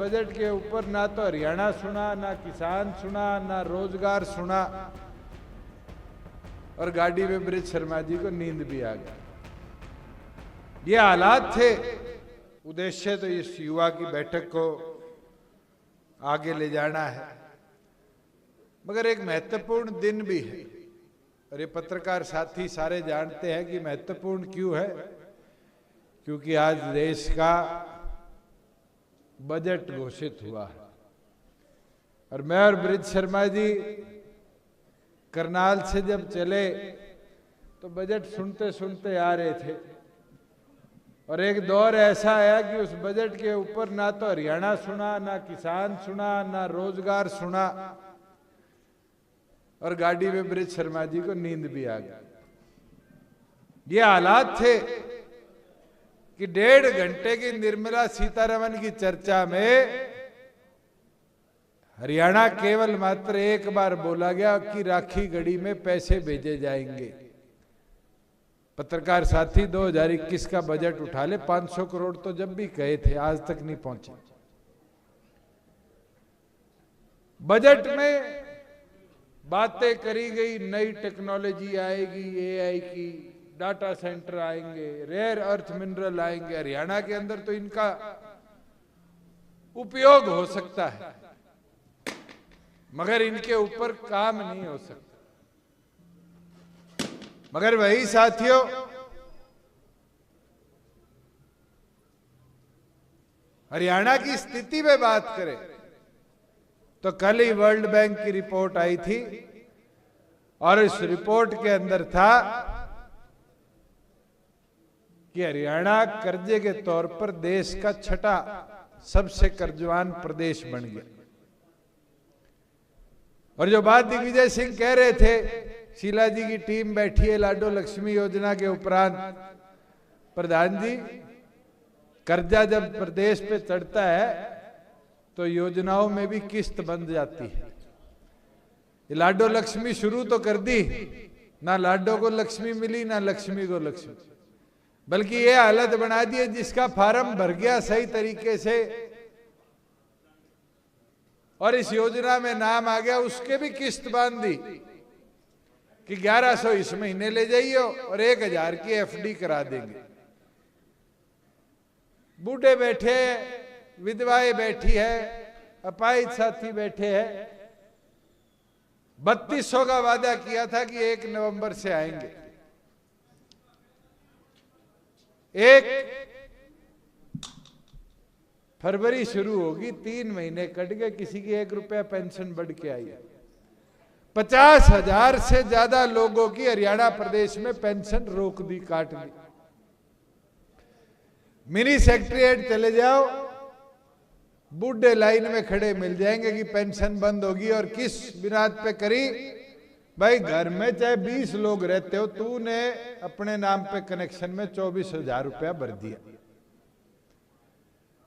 Budget के ऊपर ना तो हरियाणा सुना, ना किसान सुना, ना रोजगार सुना, और गाड़ी में ब्रिज शर्मा जी को नींद भी आ गई। ये हालात थे। उद्देश्य तो इस युवा की बैठक को आगे ले जाना है, मगर एक महत्वपूर्ण दिन भी है। और ये पत्रकार साथी सारे जानते हैं कि महत्वपूर्ण क्यों है, क्योंकि आज देश का बजट घोषित हुआ है। और मैं और ब्रिज शर्मा जी करनाल से जब चले तो बजट सुनते सुनते आ रहे थे, और एक दौर ऐसा आया कि उस बजट के ऊपर ना तो हरियाणा सुना, ना किसान सुना, ना रोजगार सुना, और गाड़ी में ब्रिज शर्मा जी को नींद भी आ गई। ये हालात थे कि 1.5 घंटे की निर्मला सीतारमण की चर्चा में हरियाणा केवल मात्र एक बार बोला गया कि राखी गढ़ी में पैसे भेजे जाएंगे। पत्रकार साथी 2021 का बजट उठा ले, 500 करोड़ तो जब भी कहे थे, आज तक नहीं पहुंचे। बजट में बातें करी गई, नई टेक्नोलॉजी आएगी, एआई की, डाटा सेंटर आएंगे, रेयर अर्थ मिनरल आएंगे। हरियाणा के अंदर तो इनका उपयोग हो सकता है, मगर इनके ऊपर काम नहीं हो सकता। मगर वही साथियों, हरियाणा की स्थिति में बात करें तो कल ही वर्ल्ड बैंक की रिपोर्ट आई थी, और इस रिपोर्ट के अंदर था कि हरियाणा कर्जे के तौर पर देश का 6ठा सबसे कर्जवान प्रदेश बन गया। और जो बात दिग्विजय सिंह कह रहे थे, शीला जी की टीम बैठी है लाडो लक्ष्मी योजना के उपरांत। प्रधान जी, कर्जा जब प्रदेश पे चढ़ता है तो योजनाओं में भी किस्त बन जाती है। ये लाडो लक्ष्मी शुरू तो कर दी, ना लाडो को लक्ष्मी मिली, ना लक्ष्मी को लक्ष्मी, बल्कि ये हालत बना दी है जिसका फार्म भर गया सही तरीके से और इस योजना में नाम आ गया, उसके भी किस्त बांध दी कि 1100 इस महीने ले जाइए और 1000 की एफडी करा देंगे। बूढ़े बैठे, विधवाएं बैठी है, अपाहिज साथी बैठे हैं। 3200 का वादा किया था कि 1 नवंबर से आएंगे। 1 फरवरी शुरू होगी, 3 महीने कट गए, किसी की 1 रुपया पेंशन बढ़ के आई। 50,000 से ज्यादा लोगों की हरियाणा प्रदेश में पेंशन रोक दी, काट दी। मिनी सेक्रेटरीएट चले जाओ, बूढ़े लाइन में खड़े मिल जाएंगे कि पेंशन बंद होगी। और किस बिनाद पे करी? भाई घर में चाहे 20 लोग रहते हो, तूने अपने नाम पे कनेक्शन में 24,000 रुपया भर दिया।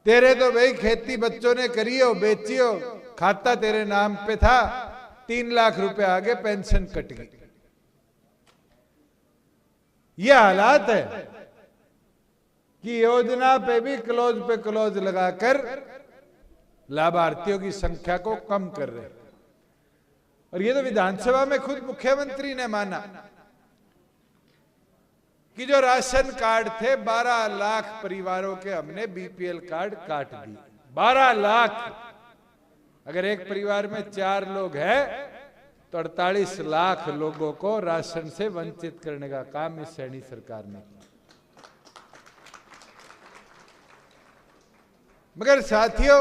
तेरे तो भाई खेती बच्चों ने करी हो, बेची हो, खाता तेरे नाम पे था, 3 लाख रुपए आगे पेंशन कट गई। ये हालात है कि योजना पे भी क्लोज पे क्लोज लगाकर लाभार्थियों की संख्या को कम कर रहे हैं। और ये तो विधानसभा में खुद मुख्यमंत्री ने माना कि जो राशन कार्ड थे 12 लाख परिवारों के हमने बीपीएल कार्ड काट दिए। 12 लाख। अगर एक परिवार में 4 लोग हैं तो 48 लाख लोगों को राशन से वंचित करने का काम इस सैनी सरकार ने किया। मगर साथियों,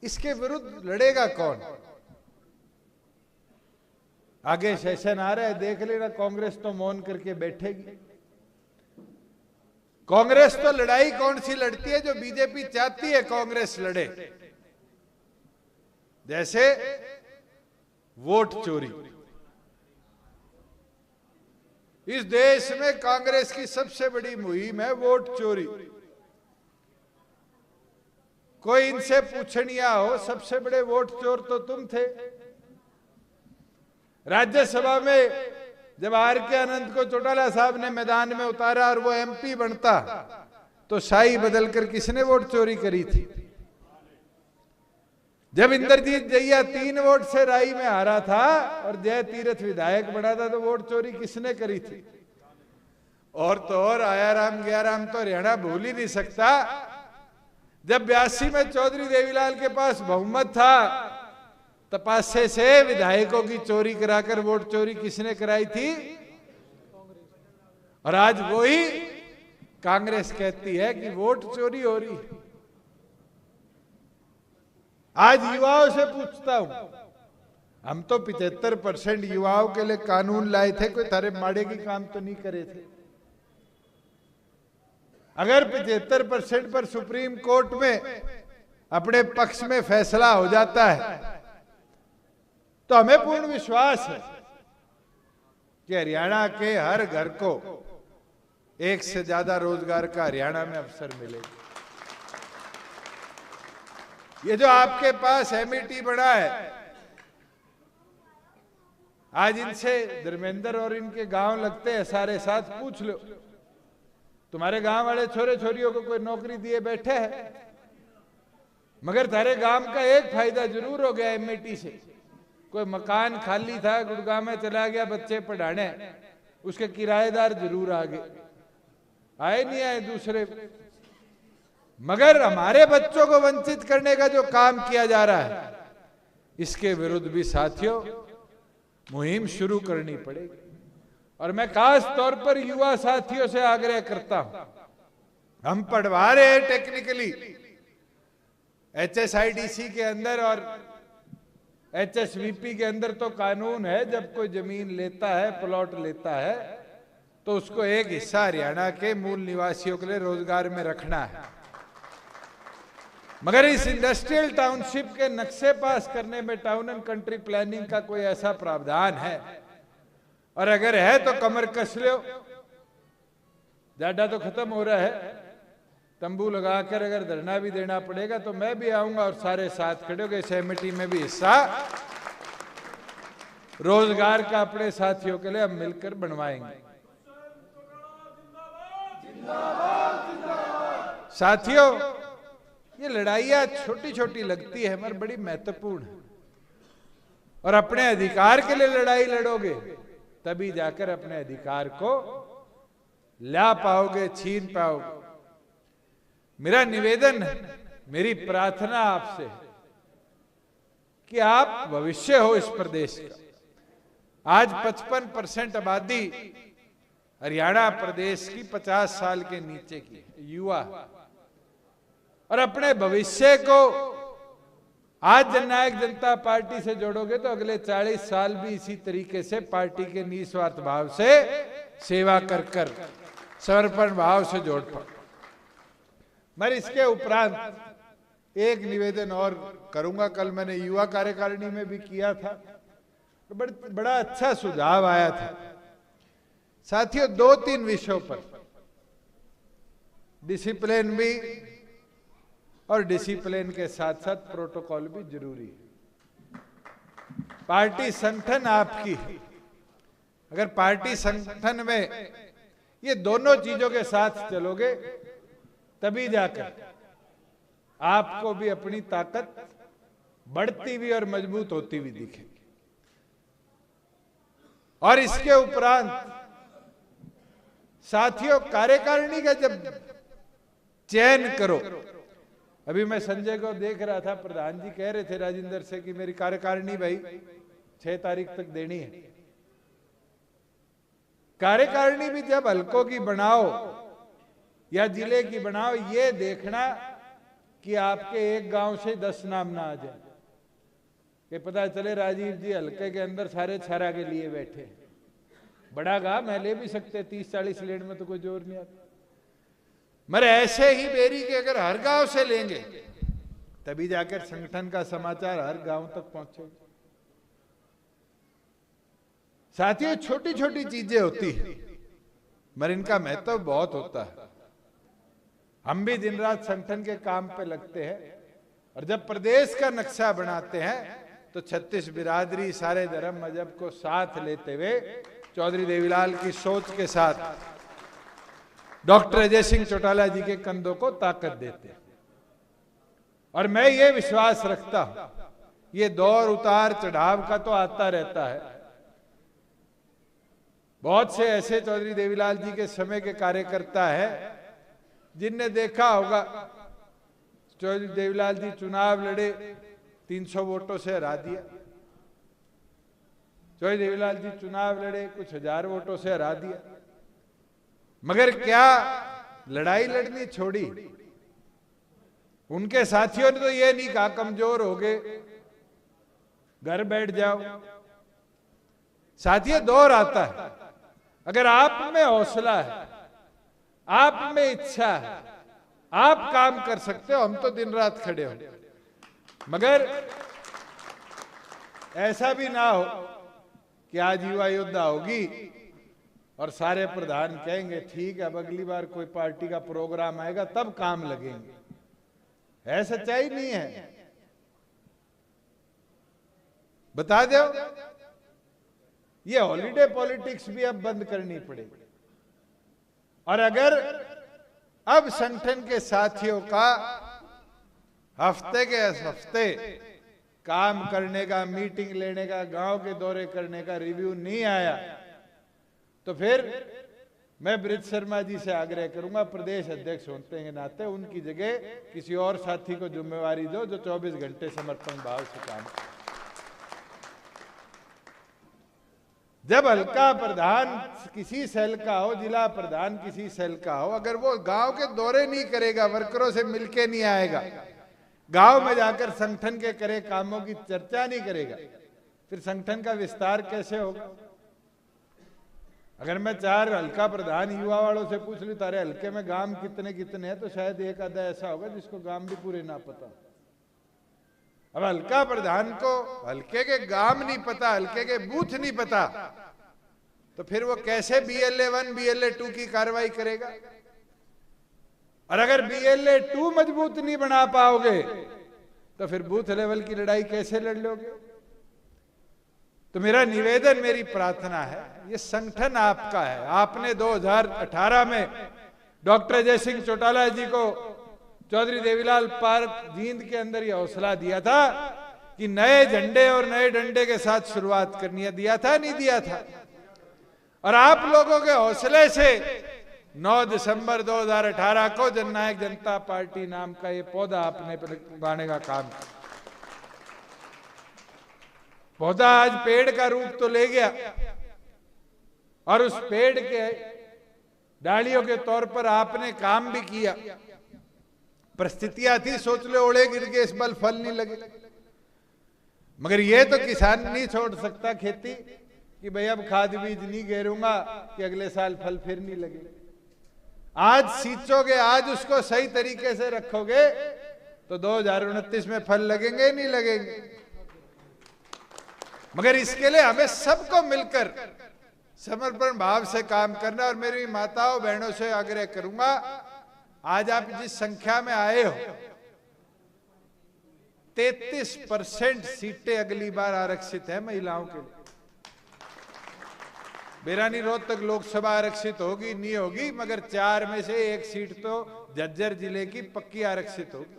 इसके विरुद्ध लड़ेगा कौन? आगे सेशन आ रहा है, देख लेना। कांग्रेस तो मौन करके बैठेगी। कांग्रेस तो लड़ाई कौन सी लड़ती है? जो बीजेपी चाहती है कांग्रेस लड़े, जैसे वोट चोरी। इस देश में कांग्रेस की सबसे बड़ी मुहिम है वोट चोरी। कोई इनसे पूछनिया हो, सबसे बड़े वोट चोर तो तुम थे। राज्यसभा में जब आर के अनंत को चौटाला साहब ने मैदान में उतारा और वो एमपी बनता तो शाही बदलकर किसने वोट चोरी करी थी? जब इंद्रजीत जैया 3 वोट से राई में हारा था और जय तीरथ विधायक बना था, तो वोट चोरी किसने करी थी? और तो और आयाराम गयाराम तो हरियाणा भूल ही नहीं सकता। जब 82 में चौधरी देवीलाल के पास बहुमत था, तपासे से विधायकों की चोरी कराकर वोट चोरी किसने कराई थी? और आज वही कांग्रेस कहती है कि वोट चोरी हो रही। आज युवाओं से पूछता हूं, हम तो 75% युवाओं के लिए कानून लाए थे, कोई थारे माड़े की काम तो नहीं करे थे। अगर 75% पर सुप्रीम कोर्ट में अपने पक्ष में फैसला हो जाता है, तो हमें पूर्ण विश्वास है कि हरियाणा के हर घर को 1 से ज्यादा रोजगार का हरियाणा में अवसर मिलेगा। ये जो आपके पास एमईटी बना है, आज इनसे धर्मेंद्र और इनके गांव लगते हैं, सारे साथ पूछ लो, तुम्हारे गांव वाले छोरे छोरियों को कोई नौकरी दिए बैठे हैं? मगर थारे गांव का एक फायदा जरूर हो गया एमईटी से। कोई मकान खाली था, गुड़गांव में चला गया बच्चे पढ़ाने, उसके किराएदार जरूर आ गए, आए नहीं आए दूसरे। मगर हमारे बच्चों को वंचित करने का जो काम किया जा रहा है, इसके विरुद्ध भी साथियों मुहिम शुरू करनी पड़ेगी। और मैं खास तौर पर युवा साथियों से आग्रह करता हूं, हम पढ़वा रहे हैं टेक्निकली HSIDC के अंदर और HSVP के अंदर तो कानून है, जब कोई जमीन लेता है, प्लॉट लेता है, तो उसको एक हिस्सा हरियाणा के मूल निवासियों के लिए रोजगार में रखना है। मगर इस इंडस्ट्रियल टाउनशिप के नक्शे पास करने में टाउन एंड कंट्री प्लानिंग का कोई ऐसा प्रावधान है? और अगर है तो कमर कस लो, जाडा तो खत्म हो रहा है, तंबू लगाकर अगर धरना भी देना पड़ेगा तो मैं भी आऊंगा और सारे साथ खड़े होकर सहमति में भी हिस्सा रोजगार का अपने साथियों के लिए हम मिलकर बनवाएंगे। साथियों, ये लड़ाइयां छोटी छोटी लगती है मगर बड़ी महत्वपूर्ण है। और अपने अधिकार के लिए लड़ाई लड़ोगे तभी जाकर अपने अधिकार को ला पाओगे, छीन पाओगे। मेरा निवेदन है, मेरी प्रार्थना आपसे कि आप भविष्य हो इस प्रदेश का। आज 55% आबादी हरियाणा प्रदेश की 50 साल के नीचे की युवा, और अपने भविष्य को आज जननायक जनता पार्टी से जोड़ोगे तो अगले 40 साल भी इसी तरीके से पार्टी के निस्वार्थ भाव से सेवा कर कर समर्पण भाव से जोड़ पाओ। मैं इसके उपरांत एक निवेदन और करूंगा। कल मैंने युवा कार्यकारिणी में भी किया था, तो बड़ा अच्छा सुझाव आया था। साथियों, 2-3 विषयों पर डिसिप्लिन भी और डिसिप्लिन के साथ साथ प्रोटोकॉल भी जरूरी है। पार्टी संगठन आपकी है, अगर पार्टी संगठन में ये दोनों चीजों के साथ चलोगे तभी जाकर आपको भी अपनी ताकत बढ़ती हुई और मजबूत होती हुई दिखेगी। और इसके उपरांत साथियों, कार्यकारिणी का जब चयन करो, अभी मैं संजय को देख रहा था, प्रधान जी कह रहे थे राजेंद्र से कि मेरी कार्यकारिणी भाई 6 तारीख तक देनी है। कार्यकारिणी भी जब हल्कों की बनाओ या जिले की बनाओ, ये देखना कि आपके एक गांव से 10 नाम ना आ जाए, कि पता चले राजीव जी हल्के के अंदर सारे छारा के लिए बैठे। बड़ा गांव है, ले भी सकते 30-40 लीड में तो कोई जोर नहीं आता। मगर ऐसे ही बेरी के अगर हर गांव से लेंगे तभी जाकर संगठन का समाचार हर गांव तक पहुंचेगा। साथियों, छोटी छोटी चीजें होती है मगर इनका महत्व बहुत होता है। हम भी दिन रात संगठन के काम पे लगते हैं और जब प्रदेश का नक्शा बनाते हैं तो 36 बिरादरी, सारे धर्म मजहब को साथ लेते हुए चौधरी देवीलाल की सोच के साथ डॉक्टर अजय सिंह चौटाला जी के कंधों को ताकत देते हैं। और मैं ये विश्वास रखता हूं, ये दौर उतार चढ़ाव का तो आता रहता है। बहुत से ऐसे चौधरी देवीलाल जी के समय के कार्यकर्ता है जिनने देखा होगा, चौधरी देवीलाल जी चुनाव लड़े, 300 वोटों से हरा दिया। चौधरी देवीलाल जी चुनाव लड़े, कुछ हजार वोटों से हरा दिया। मगर क्या लड़ाई लड़नी छोड़ी? उनके साथियों ने तो ये नहीं कहा कमजोर हो गए, घर बैठ जाओ। साथियों, दौर आता है, अगर आप में हौसला है, आप में इच्छा है, आप काम कर सकते हो। हम तो दिन रात खड़े हो, मगर ऐसा भी ना हो कि आज युवा योद्धा होगी और सारे प्रधान कहेंगे ठीक है, अब अगली बार कोई पार्टी का प्रोग्राम आएगा तब काम लगेंगे। है सच्चाई नहीं है? बता दो। ये हॉलीडे पॉलिटिक्स भी अब बंद करनी पड़ेगी। और अगर अब संगठन के साथियों का हफ्ते के हफ्ते काम करने का, मीटिंग लेने का, गांव के दौरे करने का रिव्यू नहीं आया, तो फिर मैं ब्रिज शर्मा जी से आग्रह करूंगा, प्रदेश अध्यक्ष होने के नाते उनकी जगह किसी और साथी को जिम्मेवारी दो जो 24 घंटे समर्पण भाव से काम करे। जब हल्का प्रधान किसी सेल का हो, जिला प्रधान किसी सेल का हो, अगर वो गांव के दौरे नहीं करेगा, वर्करों से मिलके नहीं आएगा, गांव में जाकर संगठन के करे कामों की चर्चा नहीं करेगा, फिर संगठन का विस्तार कैसे होगा? अगर मैं 4 हल्का प्रधान युवा वालों से पूछ लूं तारे हल्के में गांव कितने कितने हैं, तो शायद एक आधा ऐसा होगा जिसको गांव भी पूरे ना पता। अब हल्का प्रधान को हल्के के गांव नहीं पता, हल्के के बूथ नहीं पता, तो फिर वो कैसे BLA 1 BLA 2 की कार्रवाई करेगा? और अगर BLA 2 मजबूत नहीं बना पाओगे तो फिर बूथ लेवल की लड़ाई कैसे लड़ लोगे? तो मेरा निवेदन, मेरी प्रार्थना है, ये संगठन आपका है। आपने 2018 में डॉक्टर अजय सिंह चौटाला जी को चौधरी देवीलाल पार्क जींद के अंदर ये हौसला दिया था कि नए झंडे और नए डंडे के साथ शुरुआत करनी है। दिया था नहीं दिया था? और आप लोगों के हौसले से 9 दिसंबर 2018 को जननायक जनता पार्टी नाम का ये पौधा आपने उगाने का काम किया। पौधा आज पेड़ का रूप तो ले गया, और उस पेड़ के डालियों के तौर पर आपने काम भी किया। परिस्थितियां थी, सोच लो ओले गिर गए, इस बल फल नहीं लगे। मगर ये तो किसान नहीं छोड़ सकता खेती कि भाई अब खाद बीज नहीं घेरूंगा कि अगले साल फल फिर नहीं लगे। आज सींचोगे, आज उसको सही तरीके से रखोगे तो 2029 में फल लगेंगे नहीं लगेंगे? मगर इसके लिए हमें सबको मिलकर समर्पण भाव से काम करना। और मेरी माताओं बहनों से आग्रह करूंगा, आज आप जिस संख्या में आए हो, 33% सीटें अगली बार आरक्षित है महिलाओं के लिए। बेरानी रोहतक लोकसभा आरक्षित होगी नहीं होगी, मगर 4 में से 1 सीट तो झज्जर जिले की पक्की आरक्षित होगी।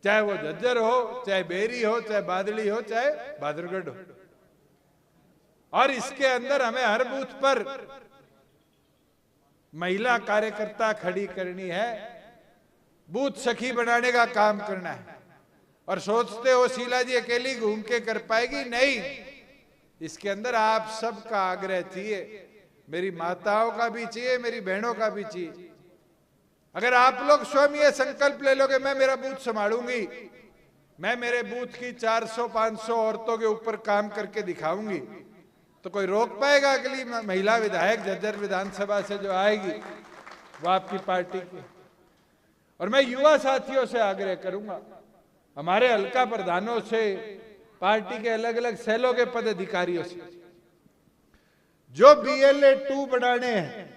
चाहे वो झज्जर हो, चाहे बेरी हो, चाहे बादली हो, चाहे बहादुरगढ़ हो। और इसके अंदर हमें हर बूथ पर महिला कार्यकर्ता खड़ी करनी है, बूथ सखी बनाने का काम करना है। और सोचते हो शीला जी अकेली घूम के कर पाएगी? नहीं, इसके अंदर आप सबका आग्रह चाहिए, मेरी माताओं का भी चाहिए, मेरी बहनों का भी चाहिए। अगर आप लोग स्वयं ये संकल्प ले लोगे मैं मेरा बूथ संभालूंगी, मैं मेरे बूथ की 400-500 औरतों के ऊपर काम करके दिखाऊंगी, तो कोई रोक पाएगा? अगली महिला विधायक झज्जर विधानसभा से जो आएगी वो आपकी पार्टी की। और मैं युवा साथियों से आग्रह करूंगा, हमारे हल्का प्रधानों से, पार्टी के अलग अलग सेलों के पदाधिकारियों से, जो BLA 2 बनाने हैं,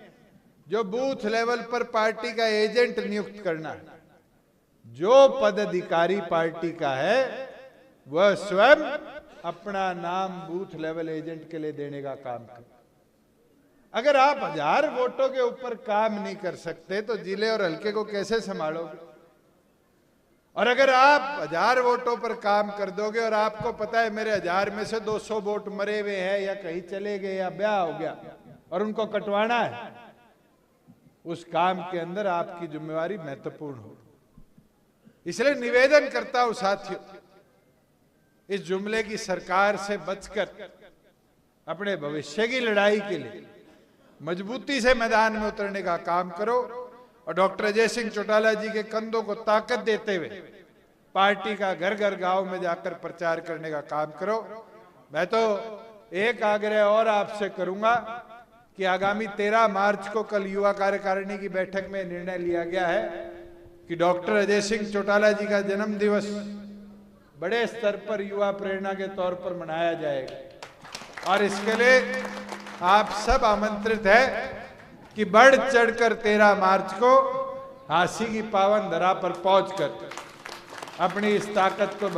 जो बूथ लेवल पर पार्टी का एजेंट नियुक्त करना है, जो पदाधिकारी पार्टी का है वह स्वयं अपना नाम बूथ लेवल एजेंट के लिए देने का काम करे। अगर आप 1000 वोटों के ऊपर काम नहीं कर सकते तो जिले और हल्के को कैसे संभालोगे? और अगर आप 1000 वोटों पर काम कर दोगे और आपको पता है मेरे 1000 में से 200 वोट मरे हुए हैं या कहीं चले गए या ब्याह हो गया और उनको कटवाना है, उस काम के अंदर आपकी जिम्मेवारी महत्वपूर्ण हो। इसलिए निवेदन करता हूं साथियों, इस जुमले की सरकार से बचकर अपने भविष्य की लड़ाई के लिए मजबूती से मैदान में उतरने का काम करो और डॉक्टर अजय सिंह चौटाला जी के कंधों को ताकत देते हुए पार्टी का घर घर गांव में जाकर प्रचार करने का काम करो। मैं तो एक आग्रह और आपसे करूंगा कि आगामी 13 मार्च को कल युवा कार्यकारिणी की बैठक में निर्णय लिया गया है कि डॉक्टर अजय सिंह चौटाला जी का जन्म दिवस बड़े स्तर पर युवा प्रेरणा के तौर पर मनाया जाएगा और इसके लिए आप सब आमंत्रित है कि बढ़ चढ़कर 13 मार्च को हांसी की पावन धरा पर पहुंचकर अपनी इस ताकत को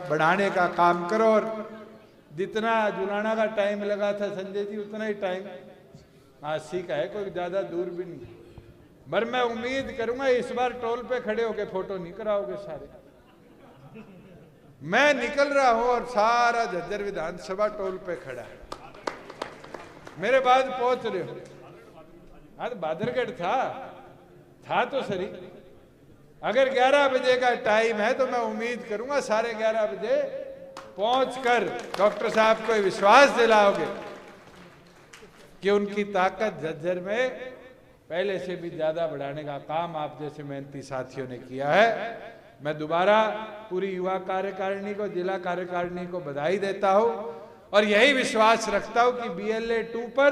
बढ़ाने का काम करो। और जितना जुलाना का टाइम लगा था संजय जी, उतना ही टाइम हांसी का है, कोई ज्यादा दूर भी नहीं। पर मैं उम्मीद करूंगा इस बार टोल पे खड़े होके फोटो नहीं कराओगे सारे। मैं निकल रहा हूं और सारा झज्जर विधानसभा टोल पे खड़ा है, मेरे बाद पहुंच रहे हो। हाँ तो बादरगढ़ था तो सही। अगर 11 बजे का टाइम है तो मैं उम्मीद करूंगा 11:30 बजे पहुंचकर डॉक्टर साहब को विश्वास दिलाओगे कि उनकी ताकत झज्जर में पहले से भी ज्यादा बढ़ाने का काम आप जैसे मेहनती साथियों ने किया है। मैं दोबारा पूरी युवा कार्यकारिणी को, जिला कार्यकारिणी को बधाई देता हूं और यही विश्वास रखता हूं कि BLA 2 पर,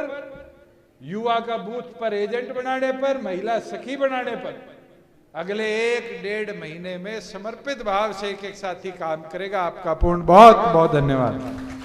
युवा का बूथ पर एजेंट बनाने पर, महिला सखी बनाने पर अगले 1-1.5 महीने में समर्पित भाव से एक साथी काम करेगा। आपका पूर्ण बहुत बहुत धन्यवाद।